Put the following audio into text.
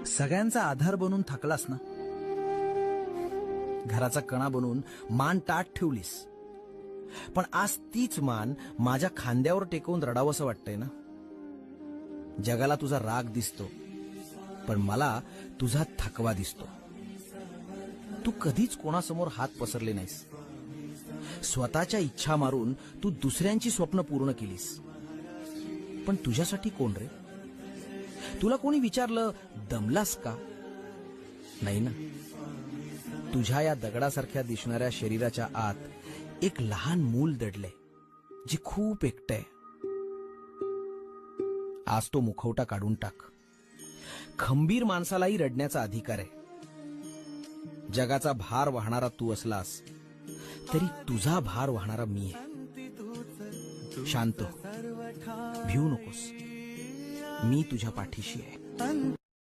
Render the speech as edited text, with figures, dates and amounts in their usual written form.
सगळ्यांचा आधार बनून थकलास ना, घराचा कणा बनून मान ताठ ठेवलीस, पण आज तीच मान माझ्या खांद्यावर टेकवून रडावंसं वाटतंय ना. जगाला तुझा राग दिसतो, पण मला तुझा थकवा दिसतो. तू कधीच कोणासमोर हात पसरले नाहीस. स्वतःच्या इच्छा मारून तू दुसऱ्यांची स्वप्न पूर्ण केलीस. पण तुझ्यासाठी कोण रे? तुला कोणी विचारलं दमलास का? नाही ना. तुझ्या या दगडासारख्या दिसणाऱ्या शरीराच्या आत एक लहान मूल दडलंय, जे खूप एकटंय. आज तो मुखवटा काढून टाक. खंबीर माणसालाही रडण्याचा अधिकार आहे. जगाचा भार वाहणारा तू असलास तरी तुझा भार वाहणारा मी आहे. शांत हो, भिवू नकोस. मी तुझ्या पाठीशी आहे.